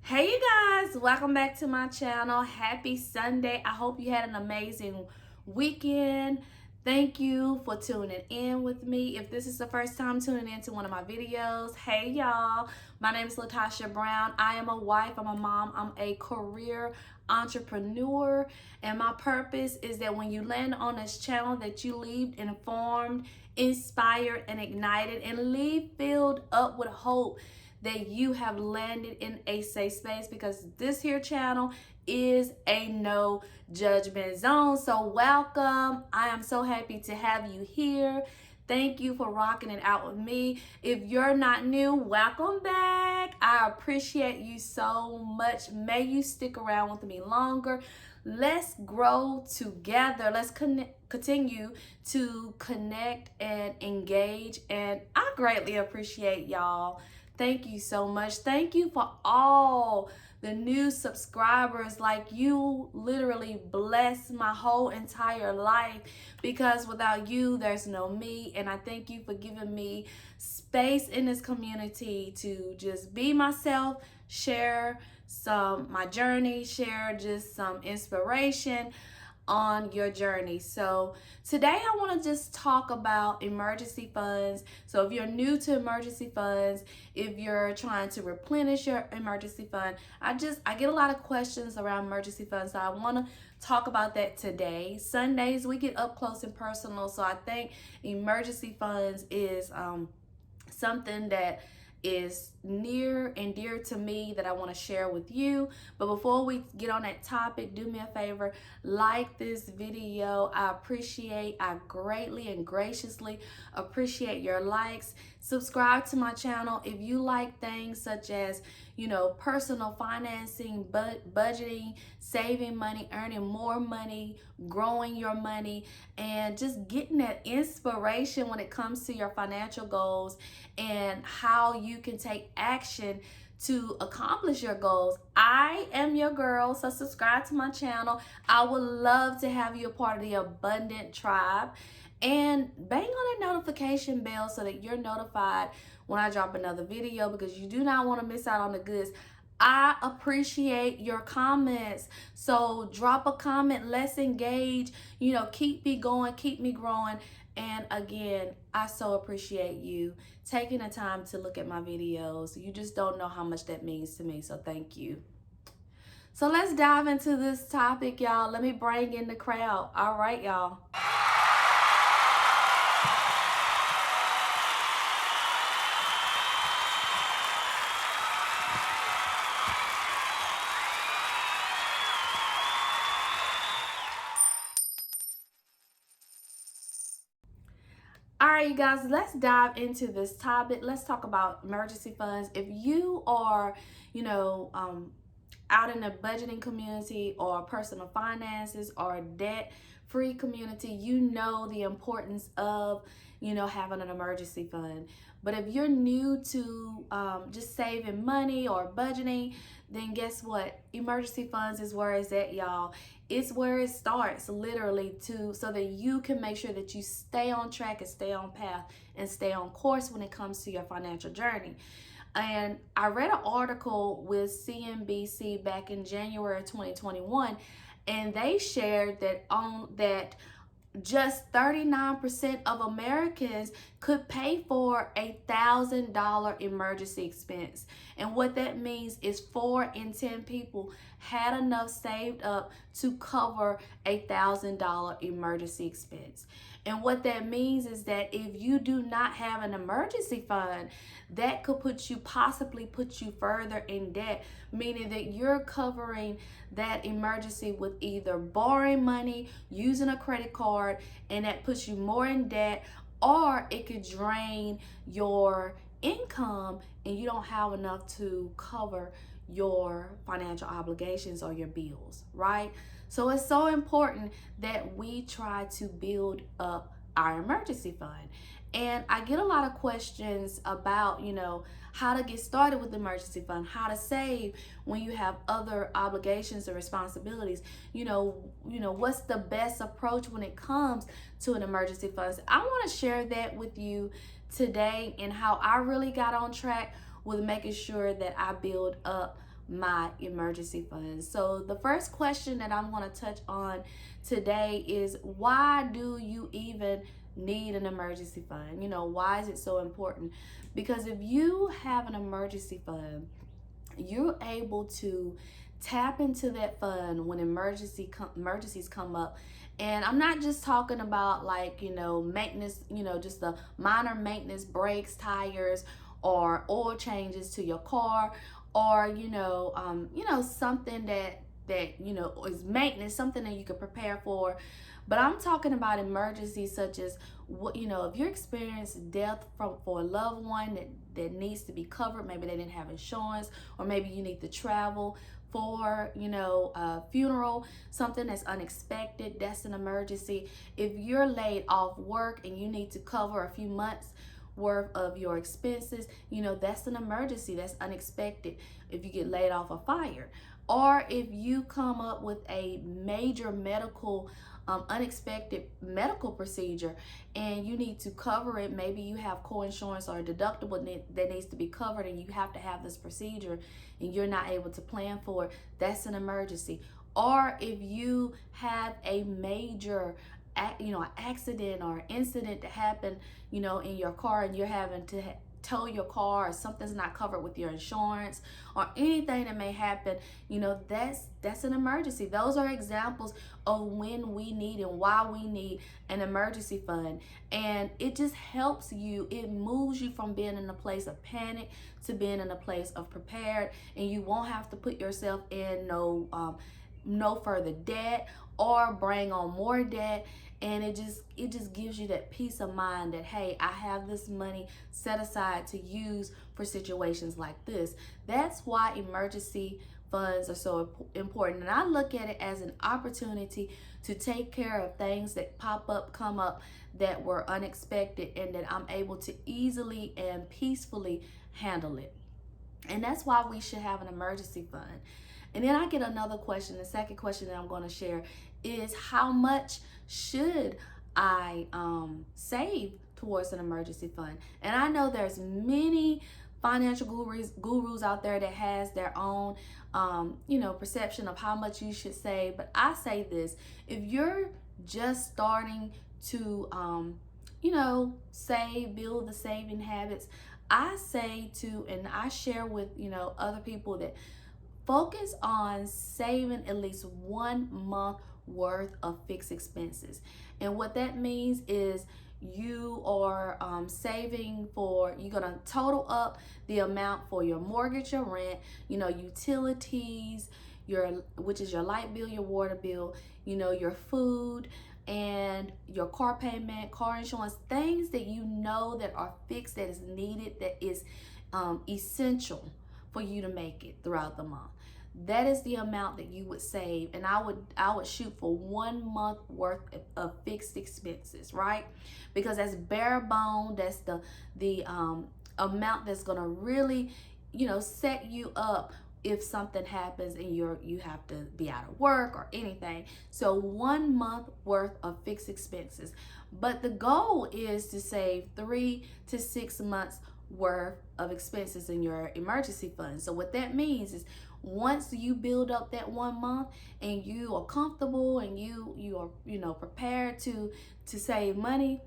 Hey you guys, welcome back to my channel. Happy Sunday. I hope you had an amazing weekend. Thank you for tuning in with me. If this is the first time tuning into one of my videos, hey y'all, my name is Latasha Brown. I am a wife, I'm a mom, I'm a career entrepreneur, and my purpose is that when you land on this channel that you leave informed, inspired, and ignited, and leave filled up with hope that you have landed in a safe space, because this here channel is a no judgment zone. So welcome. I am so happy to have you here. Thank you for rocking it out with me. If you're not new, welcome back. I appreciate you so much. May you stick around with me longer. Let's grow together. Let's continue to connect and engage. And I greatly appreciate y'all. Thank you so much. Thank you for all the new subscribers. Like, you literally bless my whole entire life, because without you, there's no me. And I thank you for giving me space in this community to just be myself, share my journey, share just some inspiration on your journey. So today I want to just talk about emergency funds. So if you're new to emergency funds, if you're trying to replenish your emergency fund, I get a lot of questions around emergency funds, so I want to talk about that today. Sundays we get up close and personal, so I think emergency funds is something that is near and dear to me that I want to share with you. But before we get on that topic, do me a favor, like this video. I greatly and graciously appreciate your likes. Subscribe to my channel if you like things such as, personal financing, budgeting, saving money, earning more money, growing your money, and just getting that inspiration when it comes to your financial goals and how you can take action to accomplish your goals. I am your girl, so subscribe to my channel. I would love to have you a part of the abundant tribe, and bang on that notification bell so that you're notified when I drop another video, because you do not want to miss out on the goods. I appreciate your comments, so drop a comment. Let's engage. Keep me going, keep me growing. And again, I so appreciate you taking the time to look at my videos. You just don't know how much that means to me, so thank you. So let's dive into this topic, y'all. Let me bring in the crowd. All right, y'all. All right, you guys, let's dive into this topic. Let's talk about emergency funds. If you are, out in the budgeting community or personal finances or debt-free community, you know the importance of, having an emergency fund. But if you're new to just saving money or budgeting, then guess what? Emergency funds is where it's at, y'all. It's where it starts, literally, so that you can make sure that you stay on track and stay on path and stay on course when it comes to your financial journey. And I read an article with CNBC back in January 2021, and they shared that just 39% of Americans could pay for $1,000 emergency expense. And what that means is 4 in 10 people had enough saved up to cover $1,000 emergency expense. And what that means is that if you do not have an emergency fund, that could possibly put you further in debt, meaning that you're covering that emergency with either borrowing money, using a credit card, and that puts you more in debt, or it could drain your income and you don't have enough to cover your financial obligations or your bills, right? So it's so important that we try to build up our emergency fund. And I get a lot of questions about, how to get started with the emergency fund, how to save when you have other obligations and responsibilities. What's the best approach when it comes to an emergency fund? I want to share that with you today, and how I really got on track with making sure that I build up my emergency funds. So the first question that I'm going to touch on today is, why do you even need an emergency fund? You know, why is it so important? Because if you have an emergency fund, you're able to tap into that fund when emergencies come up. And I'm not just talking about, like, maintenance, just the minor maintenance, brakes, tires, or oil changes to your car, or something that is maintenance, something that you can prepare for. But I'm talking about emergencies such as, if you experience death for a loved one that needs to be covered. Maybe they didn't have insurance, or maybe you need to travel for a funeral, something that's unexpected. That's an emergency. If you're laid off work and you need to cover a few months worth of your expenses, that's an emergency. That's unexpected. If you get laid off or fired, or if you come up with a major medical unexpected medical procedure and you need to cover it. Maybe you have co-insurance or a deductible that needs to be covered, and you have to have this procedure and you're not able to plan for it. That's an emergency. Or if you have a major accident or incident that happened in your car, and you're having to tow your car, or something's not covered with your insurance, or anything that may happen, that's an emergency. Those are examples of when we need and why we need an emergency fund. And it just helps you. It moves you from being in a place of panic to being in a place of prepared, and you won't have to put yourself in no further debt or bring on more debt. And it just gives you that peace of mind that, hey, I have this money set aside to use for situations like this. That's why emergency funds are so important. And I look at it as an opportunity to take care of things that come up that were unexpected, and that I'm able to easily and peacefully handle it. And that's why we should have an emergency fund. And then I get another question. The second question that I'm going to share is, how much should I save towards an emergency fund? And I know there's many financial gurus out there that has their own perception of how much you should save. But I say this: if you're just starting to save, build the saving habits, I say and I share with other people that focus on saving at least 1 month worth of fixed expenses. And what that means is you are saving for, you're going to total up the amount for your mortgage, your rent, utilities, which is your light bill, your water bill, your food, and your car payment, car insurance, things that that are fixed, that is needed, that is essential for you to make it throughout the month. That is the amount that you would save. And I would shoot for 1 month worth of fixed expenses, right? Because that's bare bone. That's the amount that's gonna really set you up if something happens and you have to be out of work or anything. So 1 month worth of fixed expenses. But the goal is to save 3 to 6 months worth of expenses in your emergency fund. So what that means is, once you build up that 1 month and you are comfortable and you are prepared to save money,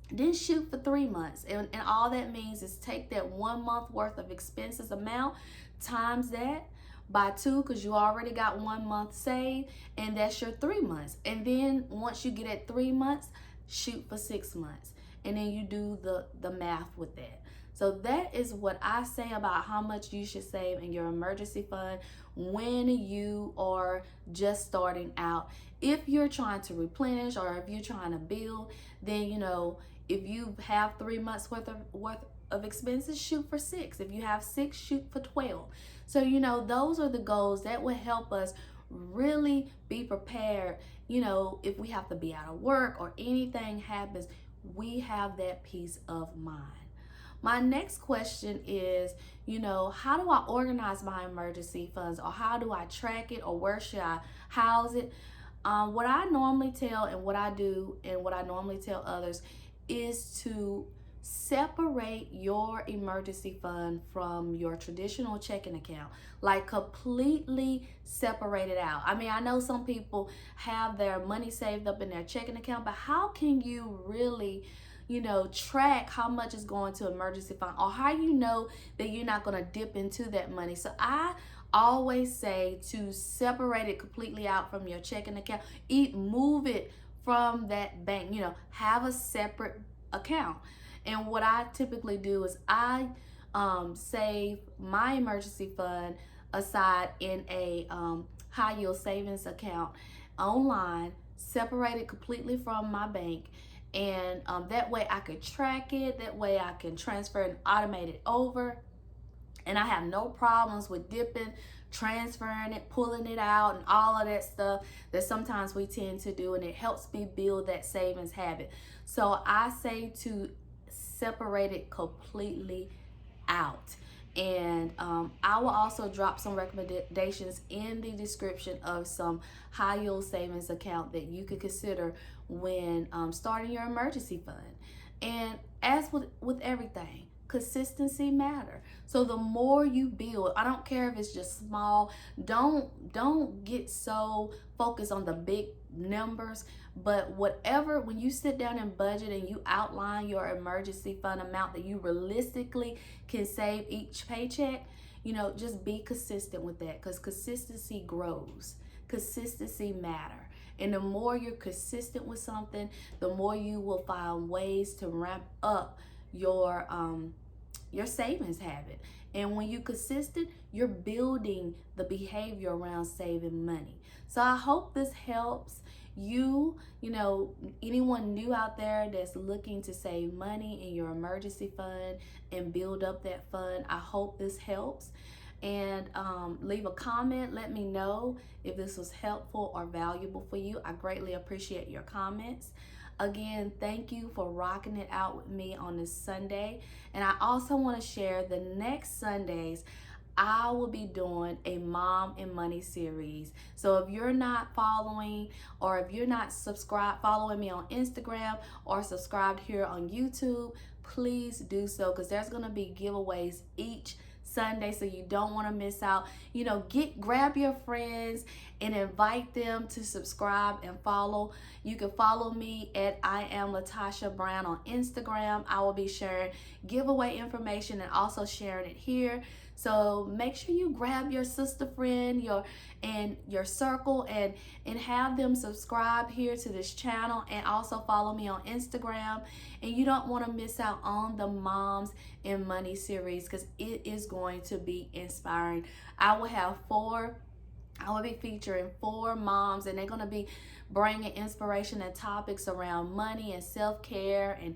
then shoot for 3 months. And all that means is take that 1 month worth of expenses amount, times that by 2, because you already got 1 month saved, and that's your 3 months. And then once you get at 3 months, shoot for 6 months. And then you do the math with that. So that is what I say about how much you should save in your emergency fund when you are just starting out. If you're trying to replenish, or if you're trying to build, then if you have 3 months worth of expenses, shoot for 6. If you have 6, shoot for 12. So those are the goals that will help us really be prepared. If we have to be out of work or anything happens, we have that peace of mind. My next question is, how do I organize my emergency funds, or how do I track it, or where should I house it? What I normally tell and what I do and what I normally tell others is to separate your emergency fund from your traditional checking account. Like, completely separate it out. I mean, I know some people have their money saved up in their checking account, but how can you really, track how much is going to emergency fund, or how you know that you're not going to dip into that money? So I always say to separate it completely out from your checking account. Move it from that bank. Have a separate account. And what I typically do is I save my emergency fund aside in a high yield savings account online, separated completely from my bank. And that way I could track it. That way I can transfer and automate it over. And I have no problems with dipping, transferring it, pulling it out, and all of that stuff that sometimes we tend to do. And it helps me build that savings habit. So I say to separate it completely out. And I will also drop some recommendations in the description of some high yield savings account that you could consider when starting your emergency fund. And as with everything, consistency matter. So the more you build, I don't care if it's just small, don't get so focused on the big numbers, but whatever, when you sit down and budget and you outline your emergency fund amount that you realistically can save each paycheck, just be consistent with that, because consistency grows. Consistency matter. And the more you're consistent with something, the more you will find ways to ramp up your savings habit. And when you're consistent, you're building the behavior around saving money. So I hope this helps you. Anyone new out there that's looking to save money in your emergency fund and build up that fund, I hope this helps. And leave a comment. Let me know if this was helpful or valuable for you. I greatly appreciate your comments. Again, thank you for rocking it out with me on this Sunday. And I also want to share the next Sundays, I will be doing a Mom and Money series. So if you're not following, or if you're not following me on Instagram or subscribed here on YouTube, please do so, because there's going to be giveaways each Sunday, so you don't want to miss out. Grab your friends and invite them to subscribe and follow. You can follow me at I am Latasha Brown on Instagram. I will be sharing giveaway information and also sharing it here. So make sure you grab your sister friend, your circle, and have them subscribe here to this channel, and also follow me on Instagram. And you don't want to miss out on the Moms and Money series, because it is going to be inspiring. I will be featuring 4 moms, and they're going to be bringing inspiration and topics around money and self-care, and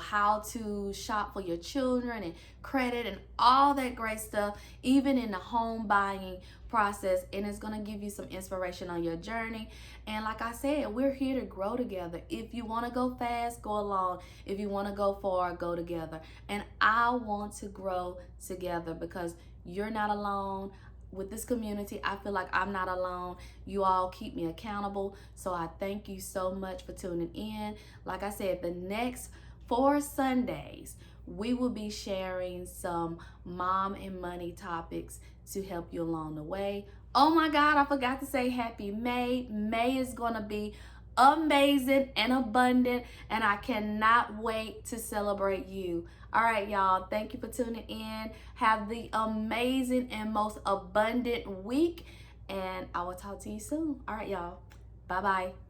how to shop for your children, and credit, and all that great stuff, even in the home buying process. And it's going to give you some inspiration on your journey. And like I said, we're here to grow together. If you want to go fast, go along. If you want to go far, go together. And I want to grow together, because you're not alone. With this community, I feel like I'm not alone. You all keep me accountable. So I thank you so much for tuning in. Like I said, the next 4 Sundays, we will be sharing some mom and money topics to help you along the way. Oh my God, I forgot to say happy May. May is going to be amazing and abundant, and I cannot wait to celebrate you. All right, y'all, thank you for tuning in. Have the amazing and most abundant week, and I will talk to you soon. All right, y'all, bye-bye.